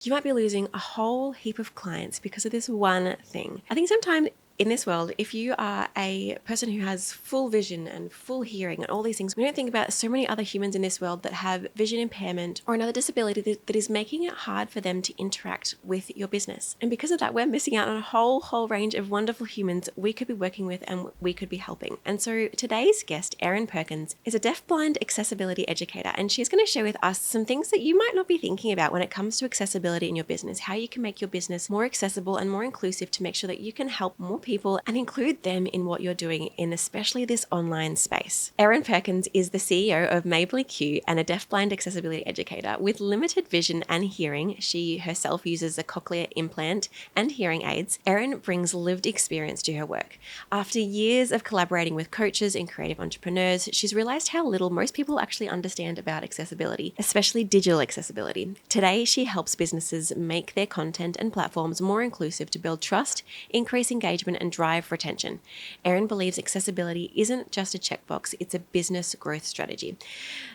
You might be losing a whole heap of clients because of this one thing. I think sometimes in this world, if you are a person who has full vision and full hearing and all these things, we don't think about so many other humans in this world that have vision impairment or another disability that is making it hard for them to interact with your business. And because of that, we're missing out on a whole range of wonderful humans we could be working with and we could be helping. And so today's guest, Erin Perkins, is a deafblind accessibility educator, and she's going to share with us some things that you might not be thinking about when it comes to accessibility in your business, how you can make your business more accessible and more inclusive to make sure that you can help more people and include them in what you're doing in especially this online space. Erin Perkins is the CEO of Mabely Q and a deafblind accessibility educator. With limited vision and hearing, she herself uses a cochlear implant and hearing aids. Erin brings lived experience to her work. After years of collaborating with coaches and creative entrepreneurs, she's realized how little most people actually understand about accessibility, especially digital accessibility. Today, she helps businesses make their content and platforms more inclusive to build trust, increase engagement, and drive retention. Erin believes accessibility isn't just a checkbox, it's a business growth strategy.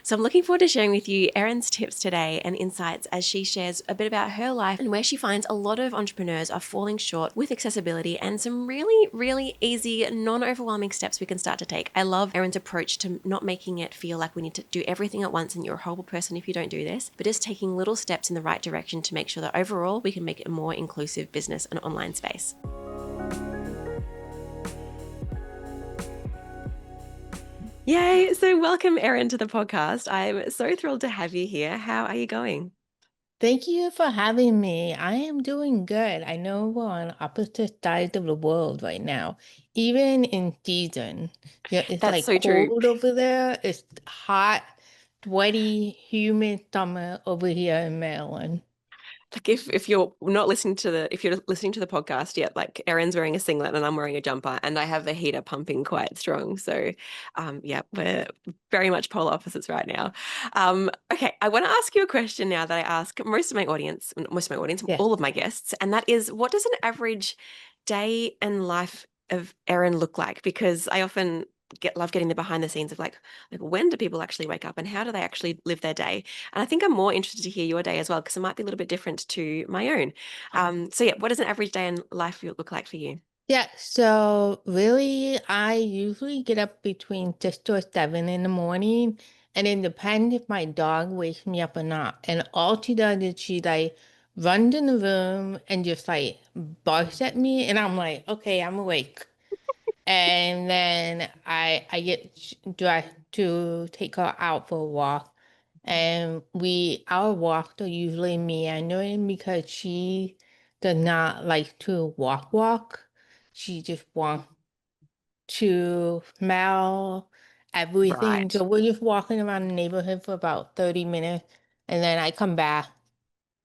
So I'm looking forward to sharing with you Erin's tips today and insights as she shares a bit about her life and where she finds a lot of entrepreneurs are falling short with accessibility and some really easy, non-overwhelming steps we can start to take. I love Erin's approach to not making it feel like we need to do everything at once and you're a horrible person if you don't do this, but just taking little steps in the right direction to make sure that overall we can make it a more inclusive business and online space. Yay! So welcome, Erin, to the podcast. I'm so thrilled to have you here. How are you going? Thank you for having me. I am doing good. I know we're on opposite sides of the world right now, even in season. Yeah, it's That's like so true. cold over there. It's hot, sweaty, humid summer over here in Maryland. Like if you're not listening to the if you're listening to the podcast yet, like Erin's wearing a singlet and I'm wearing a jumper and I have the heater pumping quite strong. So yeah, we're very much polar opposites right now. Okay, I want to ask you a question now that I ask most of my audience, Yeah. all of my guests, and that is, what does an average day and life of Erin look like? Because I often love getting the behind the scenes of like when do people actually wake up and how do they actually live their day? And I think I'm more interested to hear your day as well, because it might be a little bit different to my own. So yeah, what does an average day in life look like for you? Yeah, so really, I usually get up between 6 or 7 in the morning, and it depends if my dog wakes me up or not. And all she does is she like runs in the room and just like barks at me, and I'm like, okay, I'm awake. And then I get dressed to take her out for a walk, and our walks are usually meandering because she does not like to walk. She just wants to smell everything. Right. So we're just walking around the neighborhood for about 30 minutes, and then I come back.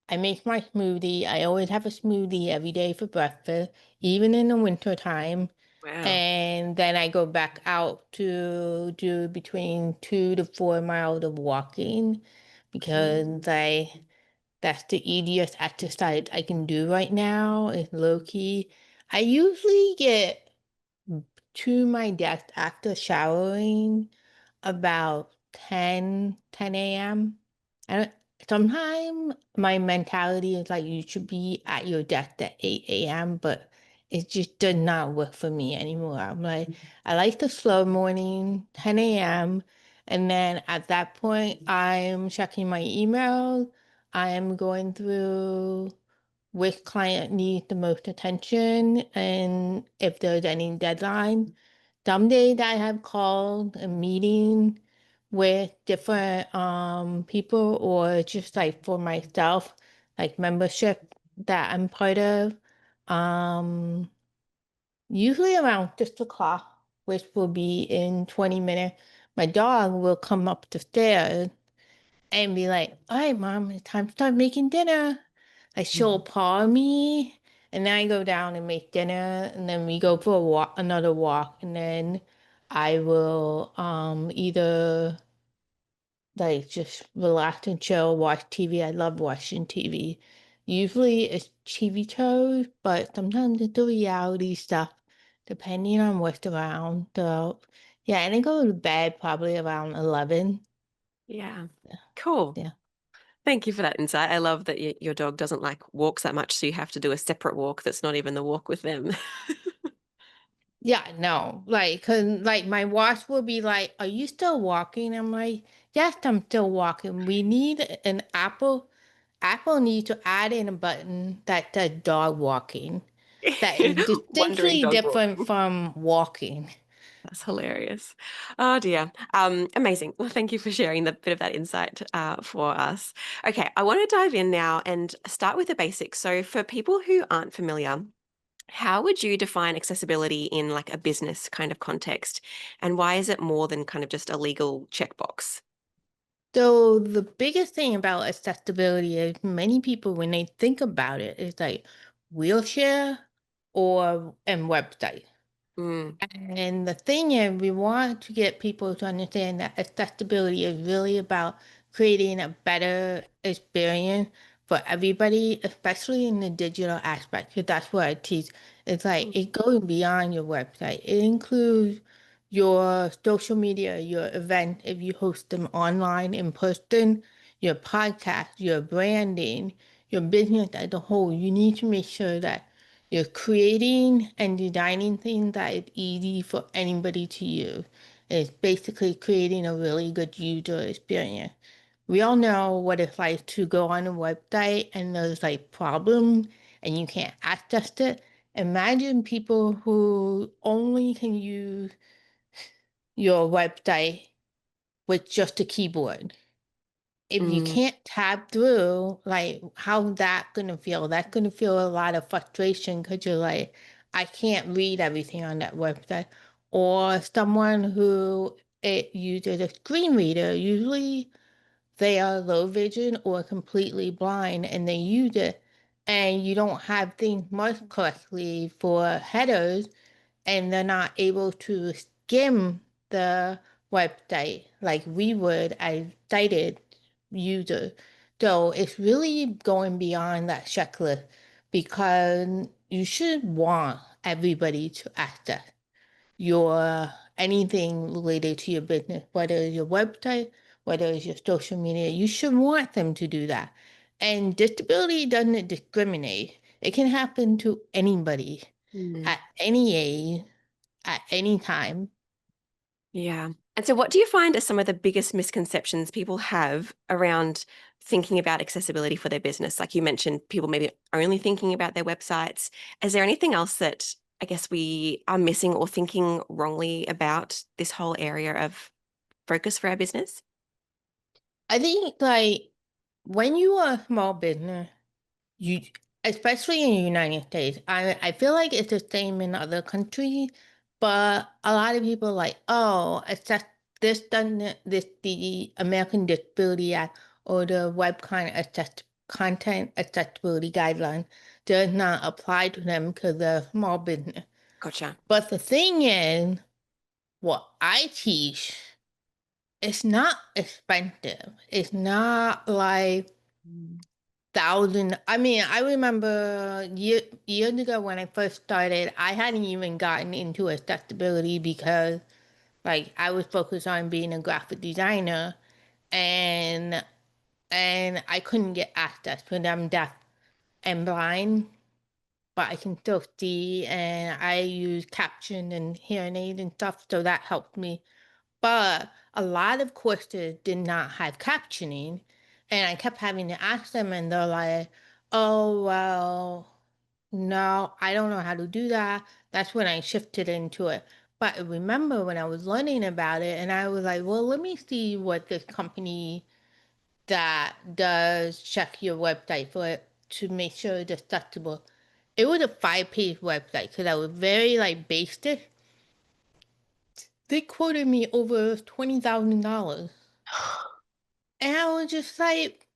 I make my smoothie. I always have a smoothie every day for breakfast, even in the winter time. Wow. And then I go back out to do between 2 to 4 miles of walking because that's the easiest exercise I can do right now. It's low key. I usually get to my desk after showering about 10 a.m. I don't, sometimes my mentality is like you should be at your desk at 8 a.m., but it just does not work for me anymore. I'm like, I like the slow morning, 10 a.m. And then at that point, I'm checking my email. I am going through which client needs the most attention and if there's any deadline. Some days I have called a meeting with different people or just like for myself, like membership that I'm part of. Um Usually around 6 o'clock, which will be in 20 minutes, my dog will come up the stairs and be like, all right, mom, it's time to start making dinner. Like she'll Mhm. paw me, and then I go down and make dinner, and then we go for a walk, another walk, and then I will either like just relax and chill, watch TV. I love watching TV. Usually it's TV shows, but sometimes it's the reality stuff, depending on what's around. So yeah, and I go to bed probably around 11. Yeah. Cool. Yeah. Thank you for that insight. I love that your dog doesn't like walks that much, so you have to do a separate walk that's not even the walk with them. Yeah, no, like, cause like my watch will be like, "Are you still walking?" I'm like, "Yes, I'm still walking." We need an Apple. Apple needs to add in a button that says dog walking, that is Wandering distinctly dog different walking. from walking. That's hilarious. Oh dear. Amazing. Well, thank you for sharing the bit of that insight for us. Okay, I want to dive in now and start with the basics. So, for people who aren't familiar, how would you define accessibility in like a business kind of context? And why is it more than kind of just a legal checkbox? So the biggest thing about accessibility is many people, when they think about it, is like wheelchair or and website. Mm, And the thing is, we want to get people to understand that accessibility is really about creating a better experience for everybody, especially in the digital aspect, because that's what I teach. It's like it goes beyond your website. It includes your social media, your event, if you host them online in person, your podcast, your branding, your business as a whole. You need to make sure that you're creating and designing things that is easy for anybody to use. It's basically creating a really good user experience. We all know what it's like to go on a website and there's like problems and you can't access it. Imagine people who only can use your website with just a keyboard. If you mm, can't tab through, like, how's that gonna feel? That's gonna feel a lot of frustration because you're like, I can't read everything on that website. Or someone who it uses a screen reader, usually they are low vision or completely blind and they use it, and you don't have things marked correctly for headers and they're not able to skim the website like we would as sighted users. So it's really going beyond that checklist because you should want everybody to access your anything related to your business, whether it's your website, whether it's your social media. You should want them to do that. And disability doesn't discriminate. It can happen to anybody mm. at any age, at any time. Yeah. And so, what do you find are some of the biggest misconceptions people have around thinking about accessibility for their business? Like you mentioned, people maybe only thinking about their websites. Is there anything else that I guess we are missing or thinking wrongly about this whole area of focus for our business? I think like when you are a small business, you especially in the United States, I feel like it's the same in other countries, but a lot of people are like, oh, access this doesn't this the American Disability Act or the content accessibility guideline does not apply to them because they're a small business. Gotcha. But the thing is, what I teach, it's not expensive. It's not like Mm. thousand. I mean, I remember years ago when I first started, I hadn't even gotten into accessibility because like I was focused on being a graphic designer and I couldn't get access because I'm deaf and blind, but I can still see and I use caption and hearing aid and stuff, so that helped me. But a lot of courses did not have captioning, and I kept having to ask them, and they're like, "Oh, well, no, I don't know how to do that." That's when I shifted into it. But I remember when I was learning about it, and I was like, "Well, let me see what this company that does check your website for it to make sure it's accessible." It was a 5-page website because I was very like basic. They quoted me over $20,000. And I was just like,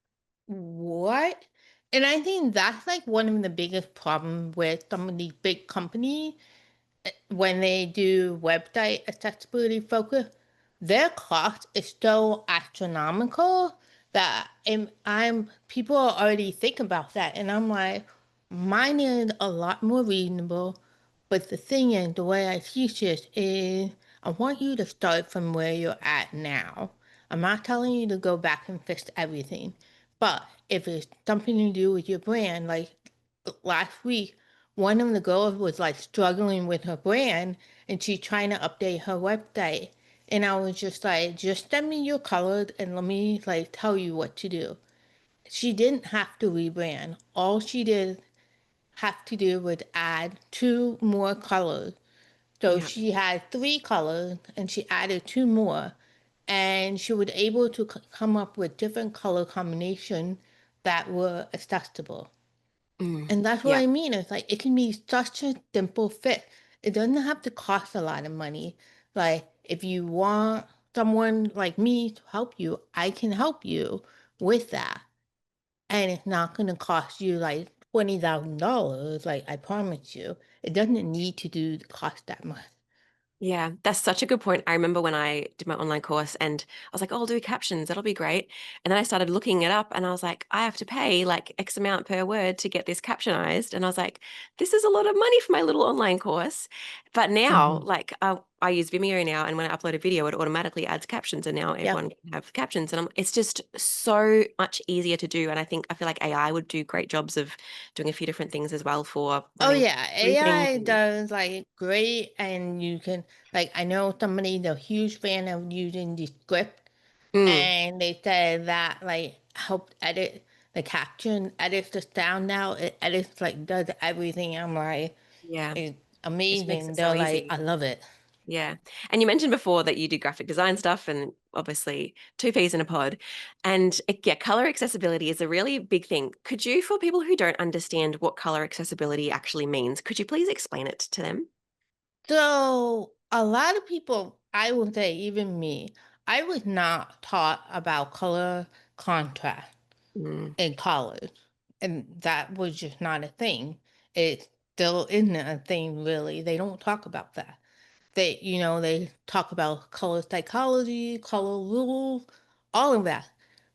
what? And I think that's like one of the biggest problems with some of these big companies when they do website accessibility focus, their cost is so astronomical that I'm people already think about that, and I'm like, mine is a lot more reasonable. But the thing is, the way I teach it is, I want you to start from where you're at now. I'm not telling you to go back and fix everything, But if it's something to do with your brand, like last week, one of the girls was like struggling with her brand and she's trying to update her website. And I was just like, just send me your colors and let me like tell you what to do. She didn't have to rebrand. All she did have to do was add two more colors. So Yeah. she had three colors and she added two more. And she was able to come up with different color combinations that were accessible. Mm. And that's what Yeah. I mean. It's like it can be such a simple fit. It doesn't have to cost a lot of money. Like if you want someone like me to help you, I can help you with that. And it's not going to cost you like $20,000. Like I promise you, it doesn't need to do cost that much. Yeah, that's such a good point. I remember when I did my online course and I was like, oh, I'll do captions. That'll be great. And then I started looking it up and I was like, I have to pay like X amount per word to get this captionized. And I was like, this is a lot of money for my little online course. But now, Hmm. like, I use Vimeo now, and when I upload a video, it automatically adds captions, and now Yep. everyone can have captions. And it's just so much easier to do. And I feel like AI would do great jobs of doing a few different things as well for Oh running yeah, briefings. AI does like great, and you can like I know somebody the huge fan of using the script, Mm, and they said that like helped edit the caption, edits the sound out, it edits like does everything. I'm like, yeah, it's just makes amazing. it so They're like, easy. I love it. Yeah. And you mentioned before that you do graphic design stuff and obviously two peas in a pod. And yeah, color accessibility is a really big thing. Could you, for people who don't understand what color accessibility actually means, could you please explain it to them? So a lot of people, I would say, even me, I was not taught about color contrast Mm, in college. And that was just not a thing. It still isn't a thing, really. They don't talk about that. They talk about color psychology, color rules, all of that.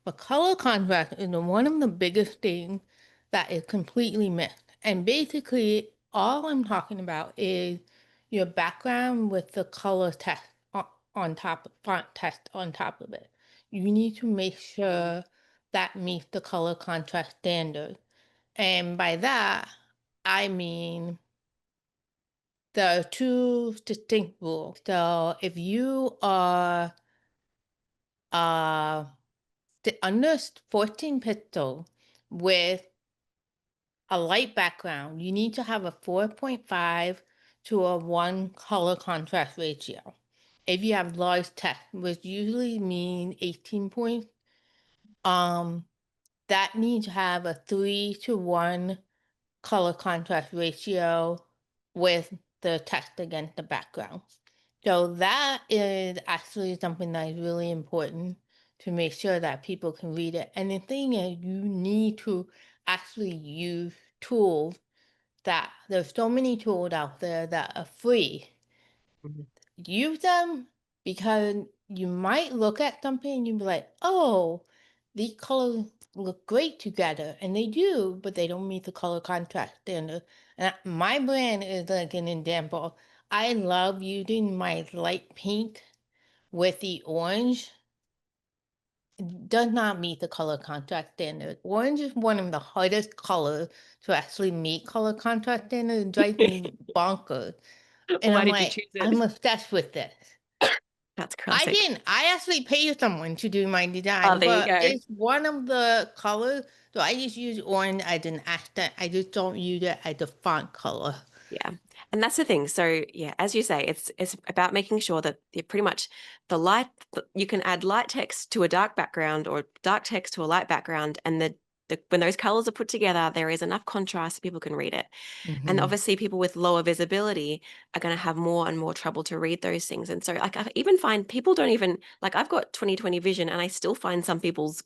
But color contrast is one of the biggest things that is completely missed. And basically, all I'm talking about is your background with the color test on top, font test on top of it. You need to make sure that meets the color contrast standard. And by that, I mean there are two distinct rules. So if you are uh, under 14 pixels with a light background, you need to have a 4.5 to a 1 color contrast ratio. If you have large text, which usually mean 18 points, um, that needs to have a 3 to 1 color contrast ratio with the text against the background. So that is actually something that is really important to make sure that people can read it. And the thing is, you need to actually use tools that there's so many tools out there that are free. mhm. Use them because you might look at something and you'd be like, oh, these colors look great together. And they do, but they don't meet the color contrast standard. And my brand is like an example. I love using my light pink with the orange. It does not meet the color contrast standard. Orange is one of the hardest colors to actually meet color contrast standard. It drives me bonkers. And Why I'm did you like, choose I'm it? obsessed with this. That's I classic. didn't. I actually paid someone to do my Oh, design, there you but go. it's one of the colors. So I just use orange as an accent. I just don't use it as a font color. Yeah. And that's the thing. So yeah, as you say, it's about making sure that you pretty much you can add light text to a dark background or dark text to a light background, and when those colors are put together, there is enough contrast so people can read it. And Hmm. obviously, people with lower visibility are going to have more and more trouble to read those things. And so, like, I even find people don't even like I've got 20/20 vision, and I still find some people's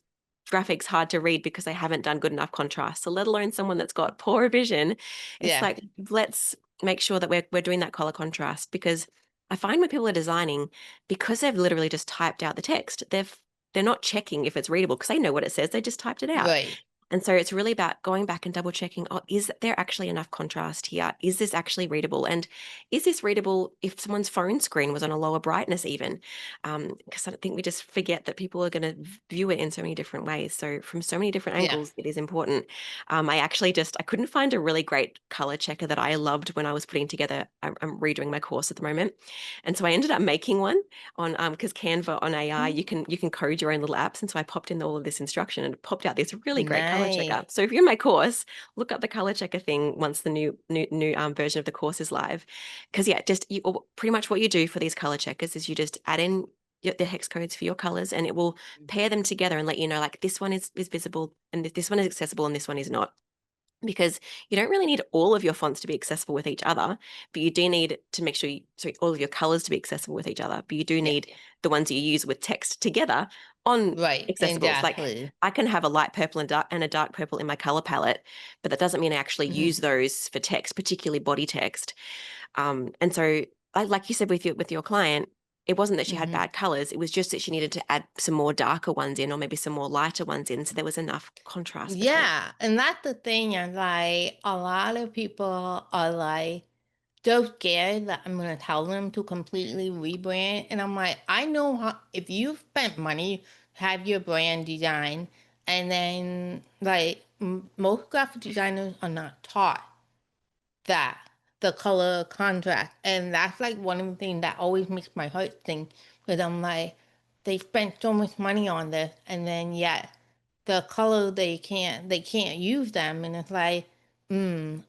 graphics hard to read because they haven't done good enough contrast. So, let alone someone that's got poor vision, it's Yeah, like let's make sure that we're doing that color contrast because I find when people are designing, because they've literally just typed out the text, they're not checking if it's readable because they know what it says. They just typed it out. right. And so it's really about going back and double checking, oh, is there actually enough contrast here? Is this actually readable? And is this readable if someone's phone screen was on a lower brightness even? Because I think we just forget that people are going to view it in so many different ways. So from so many different Yeah. angles, it is important. I couldn't find a really great color checker that I loved when I was putting together, I'm redoing my course at the moment. And so I ended up making one on because Canva on AI, Mm, you can code your own little apps. And so I popped in all of this instruction and it popped out this really great color nice. checker. So if you're in my course, look up the color checker thing once the new version of the course is live. Because yeah, just pretty much what you do for these color checkers is you just add in the hex codes for your colors and it will pair them together and let you know like this one is visible and this one is accessible and this one is not, because you don't really need all of your fonts to be accessible with each other, but you do need to make sure all of your colors to be accessible with each other, but you do Yeah. need the ones you use with text together on Right. accessibles. Like Exactly. I can have a light purple and a dark purple in my color palette, but that doesn't mean I actually Mhm. use those for text, particularly body text. And so like you said with your client, it wasn't that she had Mhm. bad colors, it was just that she needed to add some more darker ones in or maybe some more lighter ones in so there was enough contrast between. Yeah, and that's the thing is like a lot of people are like so scared that I'm gonna tell them to completely rebrand, and I'm like, I know how if you spent money have your brand design, and then like most graphic designers are not taught that the color contrast, and that's like one of the things that always makes my heart sink because I'm like, they spent so much money on this, and then yet the color they can't use them, and it's like,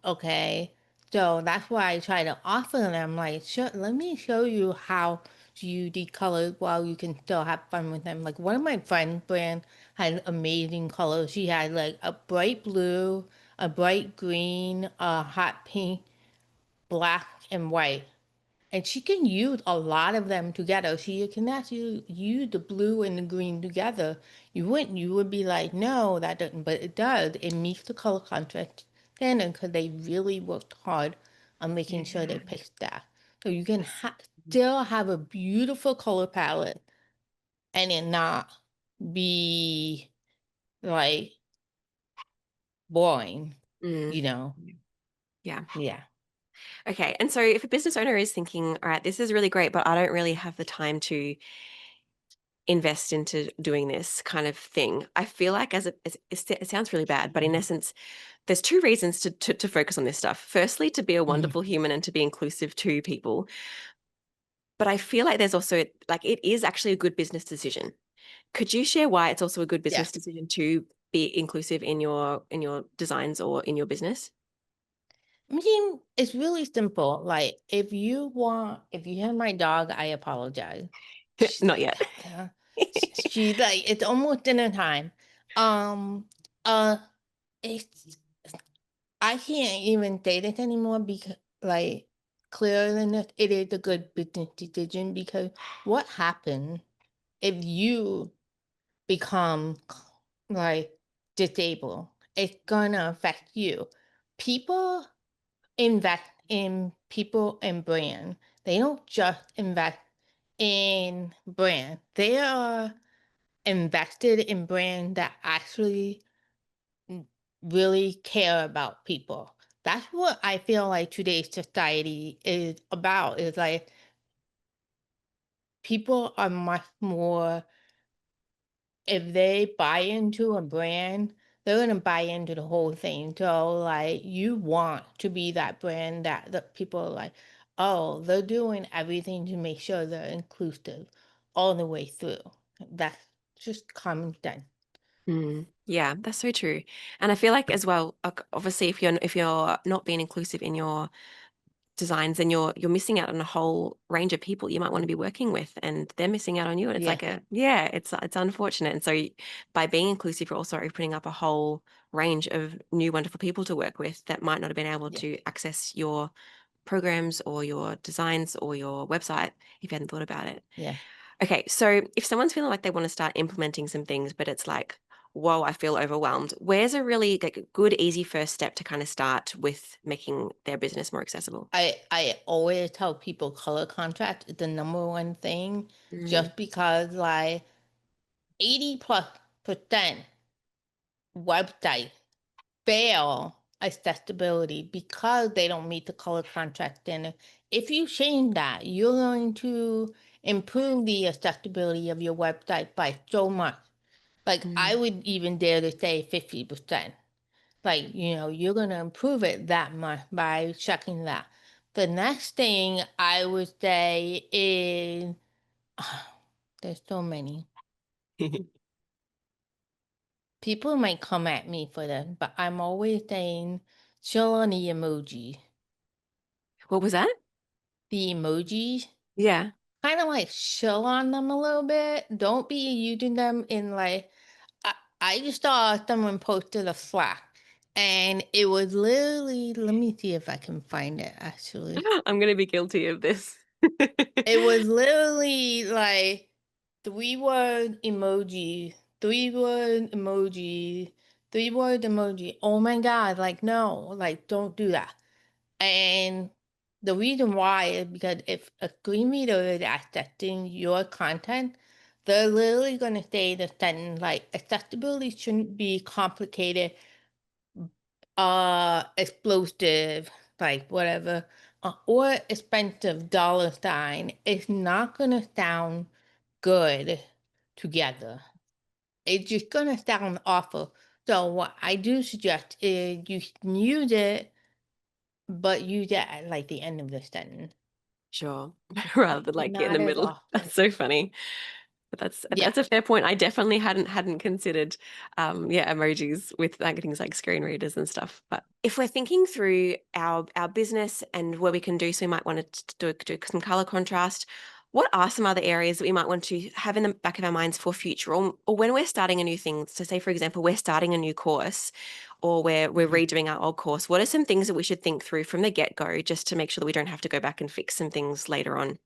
okay. So that's why I try to offer them like, sure, let me show you how to use these colors while you can still have fun with them. Like one of my friends' brand had amazing colors. She had like a bright blue, a bright green, a hot pink, black, and white. And she can use a lot of them together. She can actually use the blue and the green together. You would be like, no, that doesn't, but it does. It meets the color contrast standard because they really worked hard on making sure they Yeah. picked that. So you can still have a beautiful color palette and it not be like boring, Mm. you know? Yeah. Yeah. Okay. And so if a business owner is thinking, all right, this is really great, but I don't really have the time to invest into doing this kind of thing, I feel like it sounds really bad, but in essence, there's two reasons to focus on this stuff. Firstly, to be a Mhm. wonderful human and to be inclusive to people. But I feel like there's also like it is actually a good business decision. Could you share why it's also a good Yeah. business decision to be inclusive in your designs or in your business? I mean, it's really simple. Like, if you hear my dog, I apologize. She's Not yet. like, she's like, it's almost dinner time. Um, uh, it's, I can't even say this anymore because, like, clearer than this, it is a good business decision because what happens if you become like disabled? It's gonna affect you. People invest in people and brand. They don't just invest in brand. They are invested in brand that actually really care about people. That's what I feel like today's society is about. Is like people are much more if they buy into a brand, they're gonna buy into the whole thing. So like you want to be that brand that the people are like, oh, they're doing everything to make sure they're inclusive all the way through. That's just common sense. Yeah, that's so true. And I feel like as well, obviously, if you're not being inclusive in your designs, then you're missing out on a whole range of people you might want to be working with, and they're missing out on you. And it's Yeah, like yeah, it's unfortunate. And so by being inclusive, you're also opening up a whole range of new wonderful people to work with that might not have been able yeah, to access your programs or your designs or your website if you hadn't thought about it. yeah. Okay, so if someone's feeling like they want to start implementing some things, but it's like, whoa, I feel overwhelmed. Where's a really like good, easy first step to kind of start with making their business more accessible? I always tell people color contrast is the number one thing, Mm, just because like 80 plus percent websites fail accessibility because they don't meet the color contrast standard. If you change that, you're going to improve the accessibility of your website by so much. Like I Mm. would even dare to say 50%. Like, you're going to improve it that much by checking that. The next thing I would say is there's so many. People might come at me for this, but I'm always saying chill on the emoji. What was that? The emojis, Yeah. kind of like chill on them a little bit. Don't be using them in like I just saw someone posted a Slack and it was literally, let me see if I can find it actually. I'm going to be guilty of this. It was literally like three-word emoji, three-word emoji, three-word emoji. Oh my God, like no, like don't do that. And the reason why is because if a screen reader is accessing your content, they're literally going to say the sentence like accessibility shouldn't be complicated, explosive, like whatever, or expensive dollar sign. It's not going to sound good together. It's just going to sound awful. So what I do suggest is you can use it, but use it at like the end of the sentence, Sure. Rather than like get in the not as middle. often. That's so funny. But Yeah. that's a fair point. I definitely hadn't considered yeah, emojis with like things like screen readers and stuff. But if we're thinking through our business and where we can do, so we might want to do some color contrast. What are some other areas that we might want to have in the back of our minds for future, or when we're starting a new thing? So, say for example, we're starting a new course, or we're Mhm. redoing our old course. What are some things that we should think through from the get go, just to make sure that we don't have to go back and fix some things later on?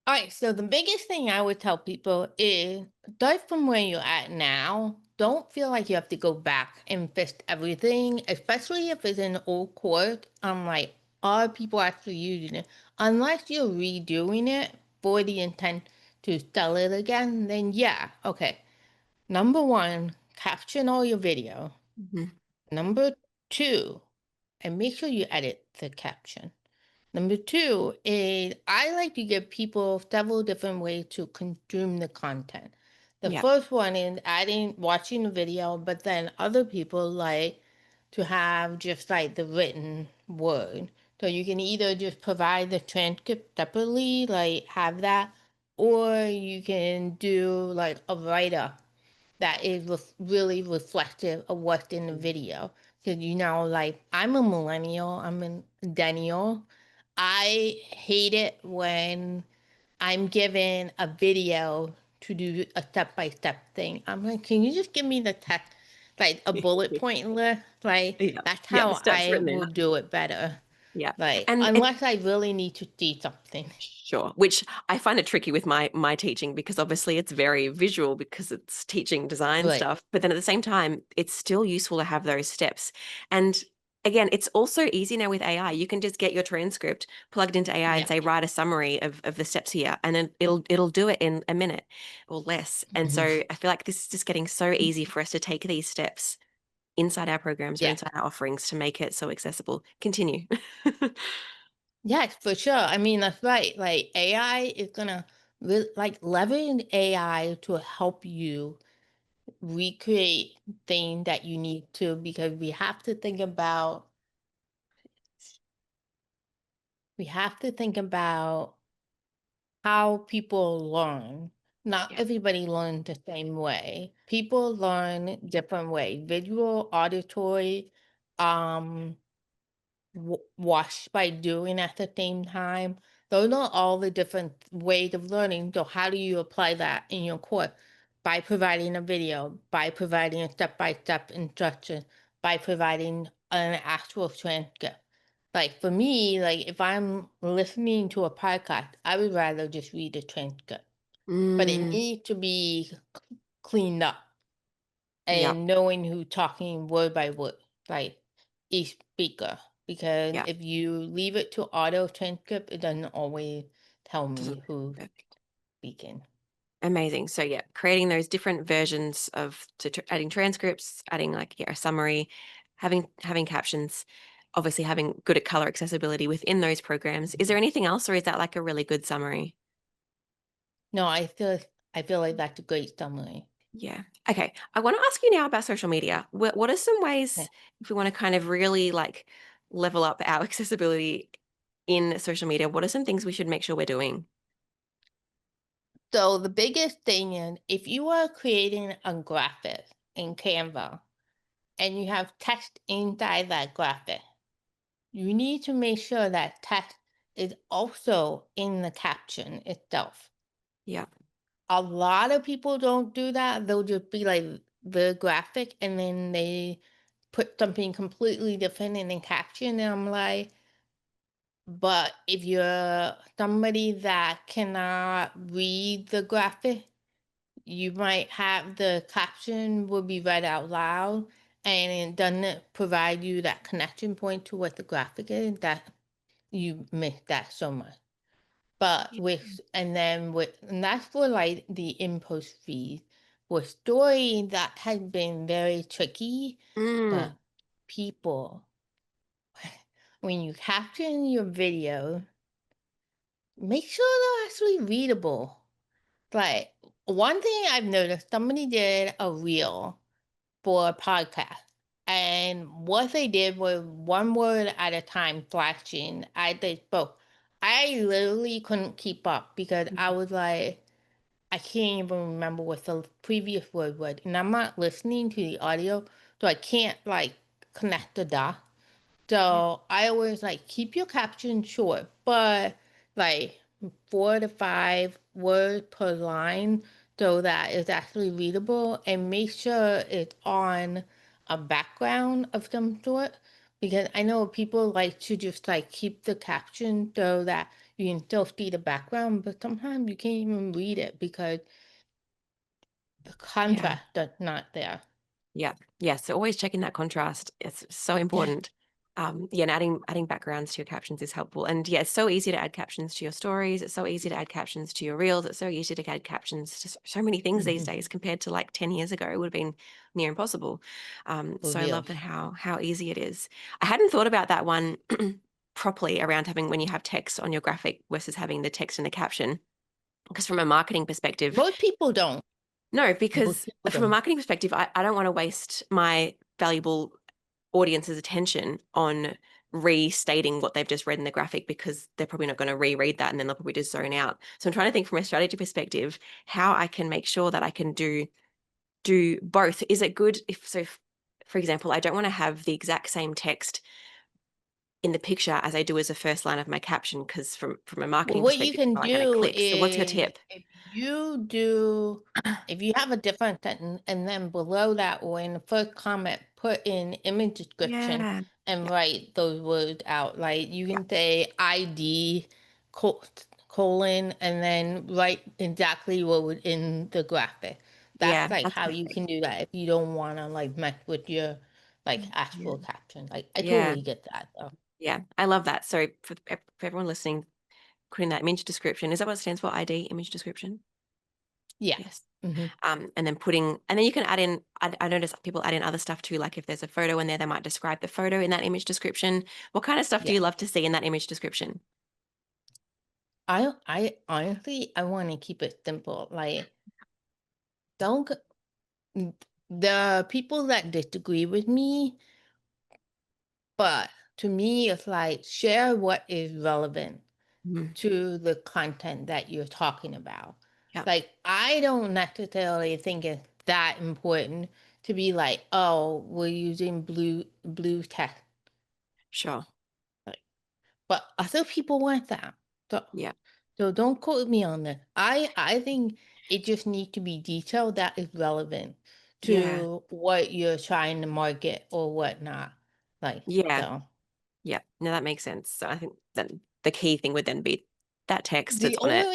All right, so the biggest thing I would tell people is start from where you're at now. Don't feel like you have to go back and fix everything, especially if it's an old course. I'm like, are people actually using it? Unless you're redoing it for the intent to sell it again, then yeah, okay. Number one, caption all your video. Mhm. Number two, and make sure you edit the caption. Number two is I like to give people several different ways to consume the content. The Yeah. first one is watching the video, but then other people like to have just like the written word. So you can either just provide the transcript separately, like have that, or you can do like a write up that is really reflective of what's in the video. Because, like I'm a millennial, I'm a Daniel. I hate it when I'm given a video to do a step by step thing. I'm like, can you just give me the text, like a bullet point list? Like, Yeah. that's Yeah. The how steps I written will out. do it better. Yeah. Like, And it unless I really need to see something. sure, which I find it tricky with my teaching because obviously it's very visual because it's teaching design Right. stuff, but then at the same time, it's still useful to have those steps. And again, it's also easy now with AI. You can just get your transcript plugged into AI and Yeah. say, write a summary of the steps here, and then it'll do it in a minute or less. And so I feel like this is just getting so easy for us to take these steps inside our programs or Yeah. inside our offerings to make it so accessible. Continue. Yes, for sure. I mean, that's right. Like AI is gonna like leverage AI to help you recreate things that you need to because we have to think about how people learn. Not Yeah. everybody learns the same way. People learn different ways. Visual, auditory, um, watch by doing at the same time. Those are all the different ways of learning. So how do you apply that in your course? By providing a video, by providing a step-by-step instruction, by providing an actual transcript. Like for me, like if I'm listening to a podcast, I would rather just read the transcript. But it Mm, needs to be cleaned up yeah. and knowing who talking word by word, like each speaker. Because Yeah. if you leave it to auto transcript, it doesn't always tell Doesn't me who's work. speaking. Amazing. So yeah, creating those different versions of adding transcripts, adding like yeah, a summary, having captions, obviously having good at color accessibility within those programs. Is there anything else, or is that like a really good summary? No, I feel like that's a great summary. Yeah. Okay. I want to ask you now about social media. What are some Okay. ways, if we want to kind of really like level up our accessibility in social media, what are some things we should make sure we're doing? So the biggest thing is if you are creating a graphic in Canva and you have text inside that graphic, you need to make sure that text is also in the caption itself. Yeah. A lot of people don't do that. They'll just be like the graphic and then they put something completely different in the caption. And I'm like, but if you're somebody that cannot read the graphic, you might have the caption will be read out loud and it doesn't provide you that connection point to what the graphic is that you miss that so much. But Yeah. and that's for like the impulse feed. For story that has been very tricky, Mm, but people when you caption your video, make sure they're actually readable. Like one thing I've noticed, somebody did a reel for a podcast. And what they did was one word at a time flashing as they spoke. I literally couldn't keep up because I was like, I can't even remember what the previous word was. And I'm not listening to the audio, so I can't like connect the dots. yeah. So I always like keep your caption short, but like 4 to 5 words per line so that it's actually readable and make sure it's on a background of some sort. Because I know people like to just like keep the caption so that you can still see the background, but sometimes you can't even read it because the Yeah. contrast is not there. Yeah. Yeah. So always checking that contrast. It's so Yeah. important. Yeah, and adding backgrounds to your captions is helpful. And yeah, it's so easy to add captions to your stories. It's so easy to add captions to your reels. It's so easy to add captions to so many things these Hmm. days compared to like 10 years ago. It would have been near impossible. For So I real. love that how easy it is. I hadn't thought about that one properly around having when you have text on your graphic versus having the text in the caption. Because from a marketing perspective, Most people don't. no, Most because people from a don't. marketing perspective, I don't want to waste my valuable audience's attention on restating what they've just read in the graphic because they're probably not going to reread that and then they'll probably just zone out. So I'm trying to think from a strategy perspective how I can make sure that I can do both. Is it good if for example, I don't want to have the exact same text in the picture as I do as a first line of my caption because from a Well, marketing what you perspective, can people aren't going to do click. So what's your is tip? if you have a different sentence and then below that or in the first comment, put in image description Yeah. and Yeah. write those words out. Like you Yeah. can say ID col- colon and then write exactly what was in the graphic. That's Yeah. like That's how you perfect. can do that if you don't want to like mess with your like Yeah. actual caption. Like I Yeah. totally get that though. Yeah. I love that. So for everyone listening, putting that image description, is that what it stands for? ID, image description? Yeah. Yes. Hmm. And then and then you can add in, I notice people add in other stuff too, like if there's a photo in there, they might describe the photo in that image description. What kind of stuff do Yeah. you love to see in that image description? I honestly I want to keep it simple. Like don't g- n- the people that disagree with me, but to me it's like share what is relevant Mhm. to the content that you're talking about. Yeah, Like I don't necessarily think it's that important to be like, oh, we're using blue text. sure. But other people want that. So Yeah, so don't quote me on this. I think it just needs to be detailed that is relevant yeah, to what you're trying to market or whatnot. Like yeah, so. yeah. No, that makes sense. So I think that the key thing would then be that text that's The on it.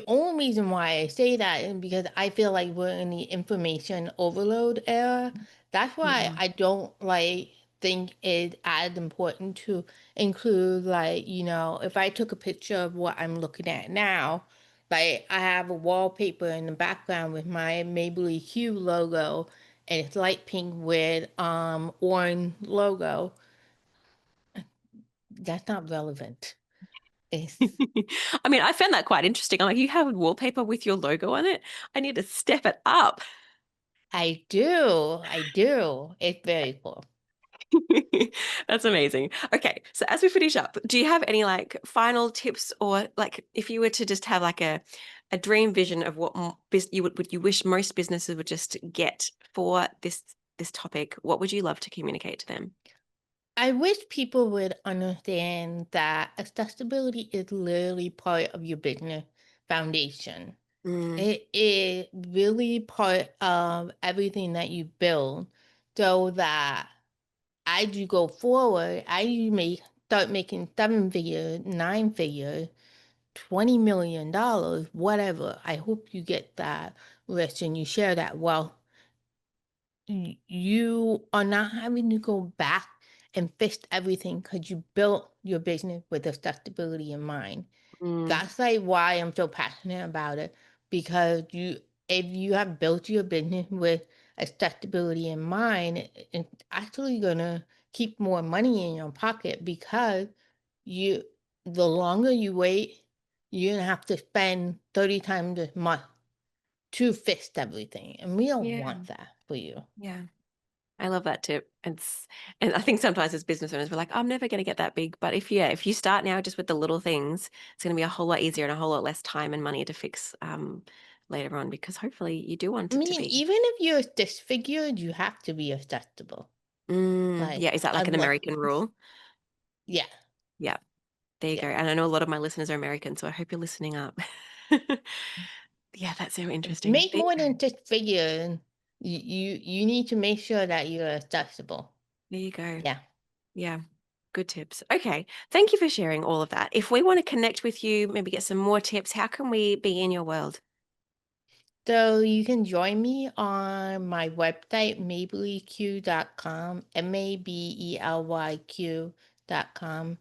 only reason why I say that is because I feel like we're in the information overload era. That's why Mhm. I don't like think it as important to include like, if I took a picture of what I'm looking at now, Like I have a wallpaper in the background with my Mabely Q logo, and it's light pink with orange logo. That's not relevant. It's I mean, I found that quite interesting. I'm like, you have wallpaper with your logo on it? I need to step it up. I do. It's very cool. That's amazing. Okay, so as we finish up, do you have any like final tips, or like if you were to just have like a dream vision of what you wish most businesses would just get for this topic, what would you love to communicate to them? I wish people would understand that accessibility is literally part of your business foundation. Mm, It is really part of everything that you build so that as you go forward, as you may start making 7 figures, 9 figures, $20 million, whatever. I hope you get that list and you share that wealth. You are not having to go back and fix everything because you built your business with accessibility in mind. mm, That's like why I'm so passionate about it, because if you have built your business with accessibility in mind, it's actually gonna keep more money in your pocket because you the longer you wait, you're gonna have to spend 30 times as much to fix everything. And we don't yeah, want that for you. yeah. I love that tip. And I think sometimes as business owners, we're like, I'm never going to get that big. But if you start now just with the little things, it's going to be a whole lot easier and a whole lot less time and money to fix later on, because hopefully you do want I it to mean, be. even if you're disfigured, you have to be accessible. Like, Yeah, is that like an American rule? yeah, Yeah, there you yeah. go. And I know a lot of my listeners are American, so I hope you're listening up. Yeah, that's so interesting. Make There you more go. than just figure. You need to make sure that you're accessible. There you go. Yeah. Yeah. Good tips. Okay. Thank you for sharing all of that. If we want to connect with you, maybe get some more tips, how can we be in your world? So you can join me on my website, mabelyq.com, mabelyq.com.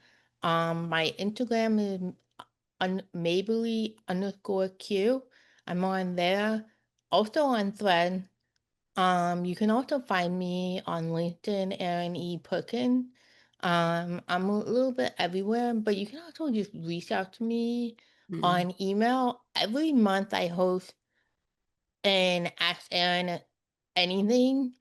My Instagram is Mabely_Q. I'm on there. Also on Thread. You can also find me on LinkedIn, Erin E. Perkins. I'm a little bit everywhere, but you can also just reach out to me Mm. on email. Every month I host and ask Erin anything.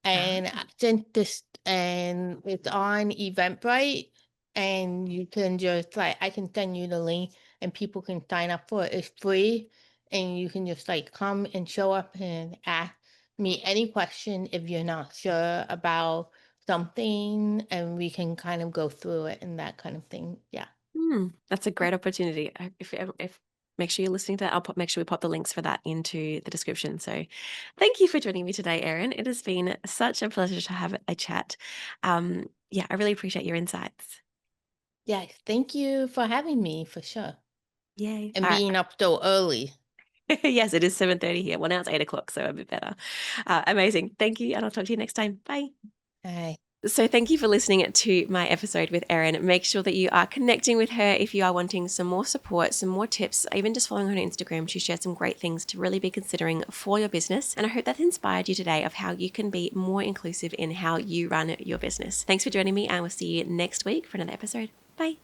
Ah, And since this and it's on Eventbrite, and you can just like I can send you the link and people can sign up for it. It's free, and you can just like come and show up and ask me any question if you're not sure about something, and we can kind of go through it and that kind of thing. Yeah. that's a great opportunity. If make sure you're listening to that, make sure we pop the links for that into the description. So, thank you for joining me today, Erin. It has been such a pleasure to have a chat. Yeah, I really appreciate your insights. Yes. Thank you for having me for sure. Yay! And All right. being up so early. Yes, it is 7:30 here. Well, now it's 8 o'clock, so a bit better. Amazing. Thank you, and I'll talk to you next time. Bye. Bye. So, thank you for listening to my episode with Erin. Make sure that you are connecting with her if you are wanting some more support, some more tips, even just following her on Instagram. She shares some great things to really be considering for your business. And I hope that inspired you today of how you can be more inclusive in how you run your business. Thanks for joining me, and we'll see you next week for another episode. Bye.